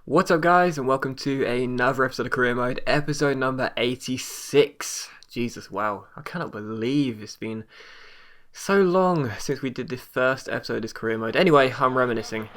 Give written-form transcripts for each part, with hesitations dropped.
What's up guys, and welcome to another episode of Career Mode, episode number 86. Jesus, wow, I cannot believe it's been so long since we did the first episode of this Career Mode. Anyway, I'm reminiscing.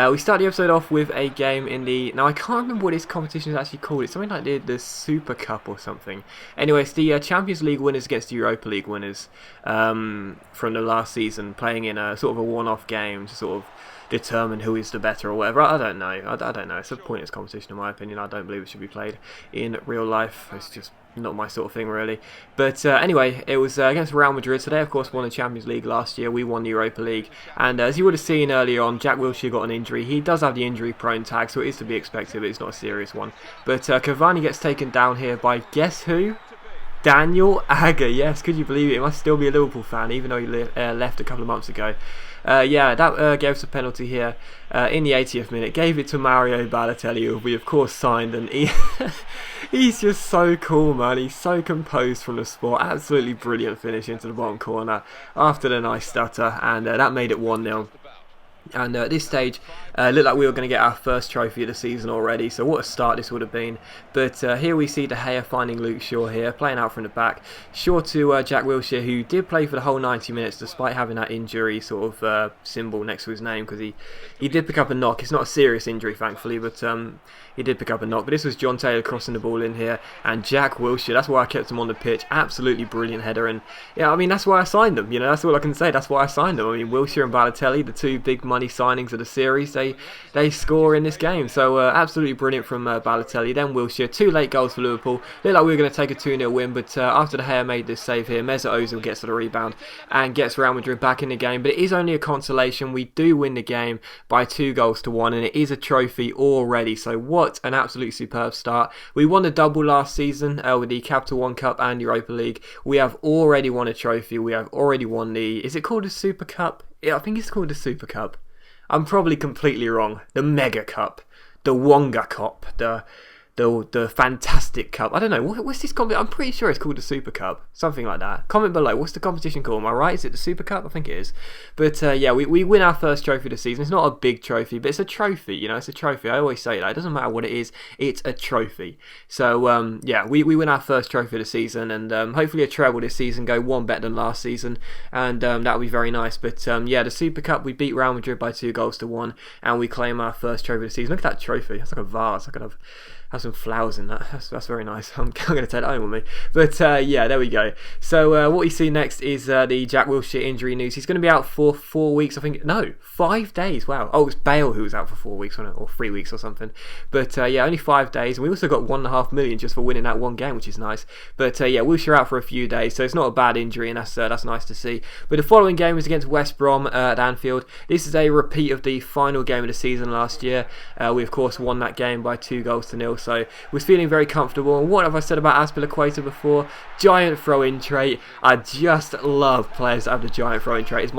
We start the episode off with a game in the... Now, I can't remember what this competition is actually called. It's something like the Super Cup or something. Anyway, it's the Champions League winners against the Europa League winners from the last season, playing in a sort of a one-off game to sort of determine who is the better or whatever. I don't know. I don't know. It's a pointless competition in my opinion. I don't believe it should be played in real life. It's just not my sort of thing really. But anyway, it was against Real Madrid. So they of course won the Champions League last year. We won the Europa League. And as you would have seen earlier on, Jack Wilshere got an injury. He does have the injury prone tag, so it is to be expected, but it's not a serious one. But Cavani gets taken down here by guess who? Daniel Agger. Yes, could you believe it? He must still be a Liverpool fan, even though he left a couple of months ago. Yeah, that gave us a penalty here in the 80th minute. Gave it to Mario Balotelli, who we of course signed, and he's just so cool, man. He's so composed from the spot. Absolutely brilliant finish into the bottom corner after the nice stutter, and that made it 1-0. And at this stage, it looked like we were going to get our first trophy of the season already, so what a start this would have been. But here we see De Gea finding Luke Shaw here, playing out from the back. Shaw to Jack Wilshere, who did play for the whole 90 minutes despite having that injury sort of symbol next to his name, because he did pick up a knock. It's not a serious injury, thankfully, but he did pick up a knock. But this was John Taylor crossing the ball in here, and Jack Wilshere, that's why I kept him on the pitch. Absolutely brilliant header, and yeah, I mean, that's why I signed him. You know, that's all I can say. That's why I signed him. I mean, Wilshere and Balotelli, the two big money signings of the series, they score in this game. So absolutely brilliant from Balotelli. Then Wilshere, 2 late goals for Liverpool. Looked like we were going to take a 2-0 win, but after De Gea made this save here, Mesut Ozil gets to the rebound and gets Real Madrid back in the game. But it is only a consolation. We do win the game by 2-1, and it is a trophy already. So what an absolute superb start. We won the double last season with the Capital One Cup and Europa League. We have already won a trophy. We have already won the... Is it called the Super Cup? Yeah, I think it's called the Super Cup. I'm probably completely wrong. The Mega Cup, the Wonga Cup, the Fantastic Cup. I don't know. What's this competition? I'm pretty sure it's called the Super Cup. Something like that. Comment below. What's the competition called? Am I right? Is it the Super Cup? I think it is. But yeah, we win our first trophy of the season. It's not a big trophy, but it's a trophy. You know, it's a trophy. I always say that. It doesn't matter what it is. It's a trophy. So yeah, we win our first trophy of the season, and hopefully a treble this season. Go one better than last season, and that would be very nice. But yeah, the Super Cup, we beat Real Madrid by 2-1, and we claim our first trophy of the season. Look at that trophy. It's like a vase. I could have some flowers in that. That's very nice. I'm going to take that home with me. But yeah, there we go. So what you see next is the Jack Wilshere injury news. He's going to be out for 4 weeks, I think. No, 5 days. Wow. Oh, it's Bale who was out for 4 weeks, wasn't it? Or 3 weeks or something. But yeah, only 5 days. And we also got $1.5 million just for winning that one game, which is nice. But yeah, Wilshere out for a few days, so it's not a bad injury, and that's nice to see. But the following game is against West Brom at Anfield. This is a repeat of the final game of the season last year. We of course won that game by 2-0. So was feeling very comfortable. And what have I said about Azpilicueta before? Giant throw-in trait. I just love players that have the giant throw-in trait. It's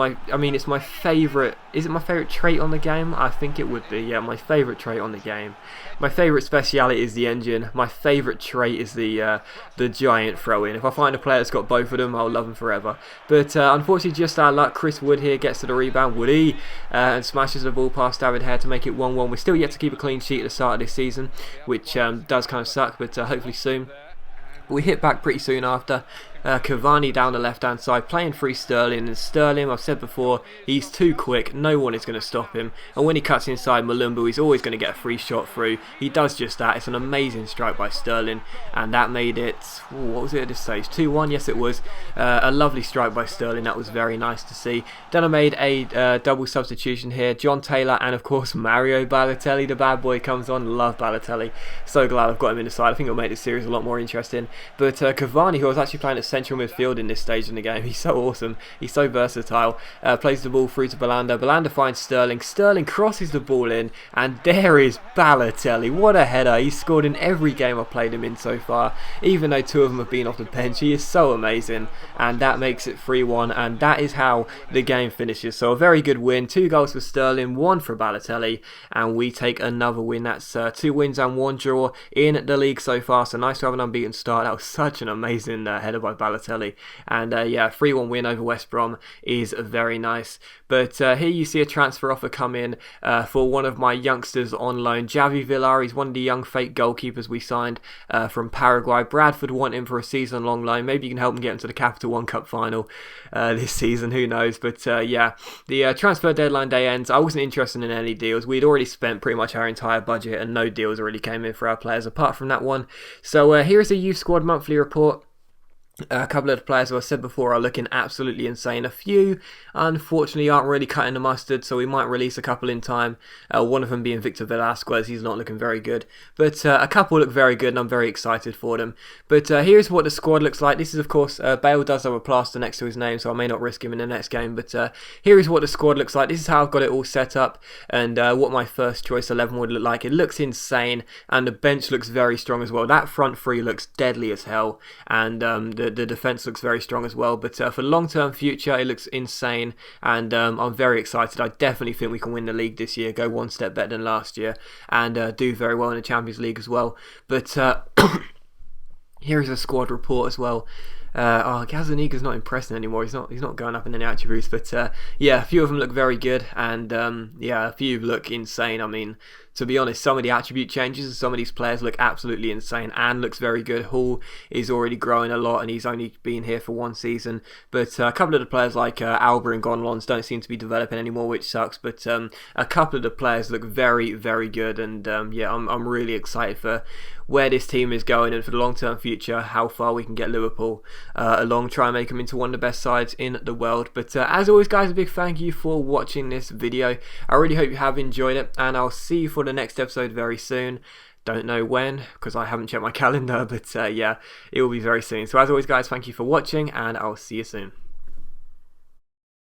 my favourite. Is it my favourite trait on the game? I think it would be. Yeah, my favourite trait on the game. My favourite speciality is the engine. My favourite trait is the giant throw-in. If I find a player that's got both of them, I'll love them forever. But unfortunately, just our luck. Chris Wood here gets to the rebound. Woody and smashes the ball past David Hare to make it 1-1. We're still yet to keep a clean sheet at the start of this season, which does kind of suck, but hopefully soon. We hit back pretty soon after. Cavani down the left hand side playing free Sterling, and Sterling, I've said before, he's too quick, no one is going to stop him, and when he cuts inside Malumbu, he's always going to get a free shot through. He does just that. It's an amazing strike by Sterling, and that made it, what was it at this stage, 2-1? Yes it was. A lovely strike by Sterling. That was very nice to see. Then I made a double substitution here. John Taylor and of course Mario Balotelli, the bad boy, comes on. Love Balotelli, so glad I've got him in the side. I think it'll make this series a lot more interesting. But Cavani, who I was actually playing at central midfield in this stage in the game. He's so awesome. He's so versatile. Plays the ball through to Belanda. Belanda finds Sterling. Sterling crosses the ball in, and there is Balotelli. What a header. He's scored in every game I've played him in so far, even though 2 of them have been off the bench. He is so amazing, and that makes it 3-1, and that is how the game finishes. So a very good win. 2 goals for Sterling, 1 for Balotelli, and we take another win. That's 2 wins and 1 draw in the league so far, so nice to have an unbeaten start. That was such an amazing header by Balotelli. Balotelli. And yeah, 3-1 win over West Brom is very nice. But here you see a transfer offer come in for one of my youngsters on loan, Javi Villar. He's one of the young fake goalkeepers we signed from Paraguay. Bradford want him for a season-long loan. Maybe you can help him get into the Capital One Cup final this season, who knows. But yeah, the transfer deadline day ends. I wasn't interested in any deals. We'd already spent pretty much our entire budget and no deals really came in for our players apart from that one. So here's a youth squad monthly report. A couple of the players, who I said before, are looking absolutely insane. A few, unfortunately, aren't really cutting the mustard, so we might release a couple in time. One of them being Victor Velasquez. He's not looking very good. But a couple look very good, and I'm very excited for them. But here's what the squad looks like. This is, of course, Bale does have a plaster next to his name, so I may not risk him in the next game. But here is what the squad looks like. This is how I've got it all set up, and what my first choice 11 would look like. It looks insane, and the bench looks very strong as well. That front three looks deadly as hell, and the defence looks very strong as well. But for long-term future, it looks insane, and I'm very excited. I definitely think we can win the league this year, go one step better than last year, and do very well in the Champions League as well. But here is a squad report as well. Gazaniga's not impressing anymore. He's not going up in any attributes, but yeah, a few of them look very good, and yeah, a few look insane. I mean, to be honest, some of the attribute changes and some of these players look absolutely insane. Anne looks very good. Hall is already growing a lot, and he's only been here for one season. But a couple of the players like Alba and Gonlons don't seem to be developing anymore, which sucks. But a couple of the players look very, very good, and yeah, I'm really excited for where this team is going and for the long-term future, how far we can get Liverpool along, try and make them into one of the best sides in the world. But as always, guys, a big thank you for watching this video. I really hope you have enjoyed it, and I'll see you for the next episode very soon. Don't know when, because I haven't checked my calendar, but yeah, it will be very soon. So as always, guys, thank you for watching, and I'll see you soon.